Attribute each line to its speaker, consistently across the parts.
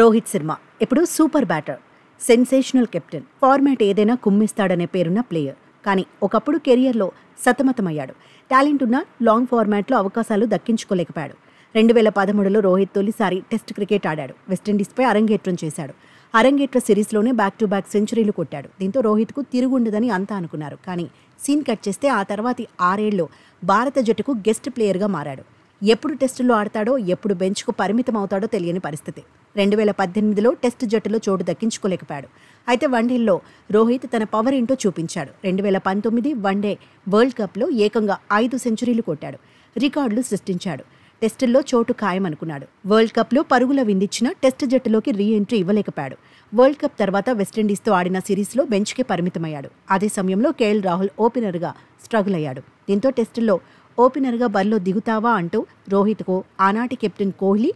Speaker 1: రోహిత్ శర్మ ఇప్పుడు super batter, sensational captain, format ఏదైనా కుమ్మిస్తాడనే పేరున్న ప్లేయర్. కానీ ఒకప్పుడు కెరియర్లో సతమతమయ్యాడు. టాలెంట్ ఉన్న లాంగ్ ఫార్మాట్లో అవకాశాలు దక్కించుకోలేకపోయాడు. 2013లో రోహిత్ తొలిసారి టెస్ట్ క్రికెట్ ఆడాడు. వెస్టిండీస్పై అరంగేట్రం చేశాడు. అరంగేట్ర సిరీస్లోనే బ్యాక్ టు బ్యాక్ సెంచరీలు కొట్టాడు. దీంతో రోహిత్కు తిరుగుండదని అంతా అనుకున్నారు. కానీ సీన్ కట్ చేస్తే ఆ తర్వాతి 6 ఏళ్లు భారత జట్టుకు గెస్ట్ ప్లేయర్గా మారాడు. ఎప్పుడు టెస్టుల్లో ఆడతాడో, ఎప్పుడు బెంచ్కు పరిమితం అవుతాడో తెలియని పరిస్థితి. 2018లో టెస్ట్ జట్టులో చోటు దక్కించుకోలేకపోయాడు. అయితే వన్డేల్లో రోహిత్ తన పవర్ ఏంటో చూపించాడు. 2019 వన్డే వరల్డ్ కప్లో ఏకంగా 5 సెంచరీలు కొట్టాడు. రికార్డులు సృష్టించాడు. టెస్టుల్లో చోటు ఖాయమనుకున్నాడు. వరల్డ్ కప్లో పరుగుల విందిచ్చిన టెస్ట్ జట్టులోకి రీ ఎంట్రీ ఇవ్వలేకపోయాడు. వరల్డ్ కప్ తర్వాత వెస్టిండీస్తో ఆడిన సిరీస్లో బెంచ్కే పరిమితమయ్యాడు. అదే సమయంలో కేఎల్ రాహుల్ ఓపెనర్గా స్ట్రగుల్ అయ్యాడు. దీంతో టెస్టుల్లో ఓపెనర్గా బరిలో దిగుతావా అంటూ రోహిత్కు ఆనాటి కెప్టెన్ కోహ్లీ,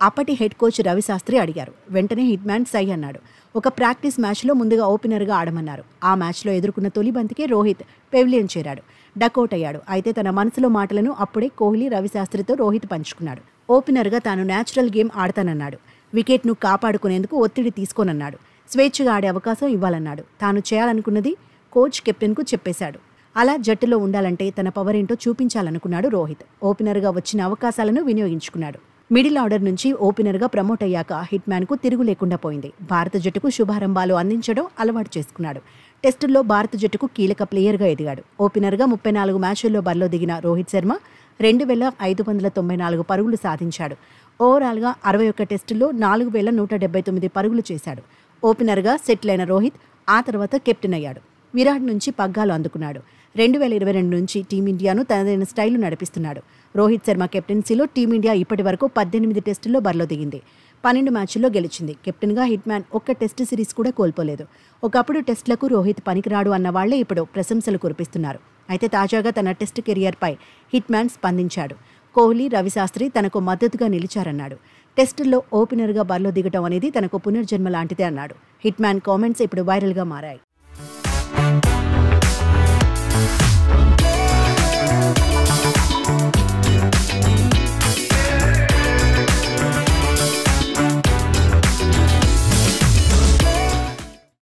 Speaker 1: అప్పటి హెడ్ కోచ్ రవిశాస్త్రి అడిగారు. వెంటనే హిట్ మ్యాన్ సై అన్నాడు. ఒక ప్రాక్టీస్ మ్యాచ్లో ముందుగా ఓపెనర్గా ఆడమన్నారు. ఆ మ్యాచ్లో ఎదుర్కొన్న తొలి బంతికే రోహిత్ పెవిలియన్ చేరాడు. డకౌట్ అయ్యాడు. అయితే తన మనసులో మాటలను అప్పుడే కోహ్లీ, రవిశాస్త్రితో రోహిత్ పంచుకున్నాడు. ఓపెనర్గా తాను న్యాచురల్ గేమ్ ఆడతానన్నాడు. వికెట్ను కాపాడుకునేందుకు ఒత్తిడి తీసుకోనన్నాడు. స్వేచ్ఛగా ఆడే అవకాశం ఇవ్వాలన్నాడు. తాను చేయాలనుకున్నది కోచ్ కెప్టెన్కు చెప్పేశాడు. అలా జట్టులో ఉండాలంటే తన పవర్ ఏంటో చూపించాలనుకున్నాడు రోహిత్. ఓపెనర్గా వచ్చిన అవకాశాలను వినియోగించుకున్నాడు. మిడిల్ ఆర్డర్ నుంచి ఓపెనర్గా ప్రమోట్ అయ్యాక హిట్ మ్యాన్కు తిరుగు లేకుండా పోయింది. భారత జట్టుకు శుభారంభాలు అందించడం అలవాటు చేసుకున్నాడు. టెస్టుల్లో భారత జట్టుకు కీలక ప్లేయర్గా ఎదిగాడు. ఓపెనర్గా 34 మ్యాచ్ల్లో బరిలో దిగిన రోహిత్ శర్మ 2594 పరుగులు సాధించాడు. ఓవరాల్గా 61 టెస్టుల్లో 4179 పరుగులు చేశాడు. ఓపెనర్గా సెటిల్ అయిన రోహిత్ ఆ తర్వాత కెప్టెన్ అయ్యాడు. విరాట్ నుంచి పగ్గాలు అందుకున్నాడు. 2022 నుంచి టీమిండియాను తనదైన స్టైలు నడిపిస్తున్నాడు. రోహిత్ శర్మ కెప్టెన్సీలో టీమిండియా ఇప్పటి వరకు 18 టెస్టుల్లో బరిలో దిగింది. 12 మ్యాచ్ల్లో గెలిచింది. కెప్టెన్గా హిట్ మ్యాన్ ఒక్క టెస్ట్ సిరీస్ కూడా కోల్పోలేదు. ఒకప్పుడు టెస్టులకు రోహిత్ పనికిరాడు అన్న వాళ్లే ఇప్పుడు ప్రశంసలు కురిపిస్తున్నారు. అయితే తాజాగా తన టెస్ట్ కెరియర్పై హిట్ మ్యాన్ స్పందించాడు. కోహ్లీ, రవిశాస్త్రి తనకు మద్దతుగా నిలిచారన్నాడు. టెస్టుల్లో ఓపెనర్గా బరిలో దిగటం అనేది తనకు పునర్జన్మ లాంటిదే అన్నాడు. హిట్ మ్యాన్ కామెంట్స్ ఇప్పుడు వైరల్గా మారాయి.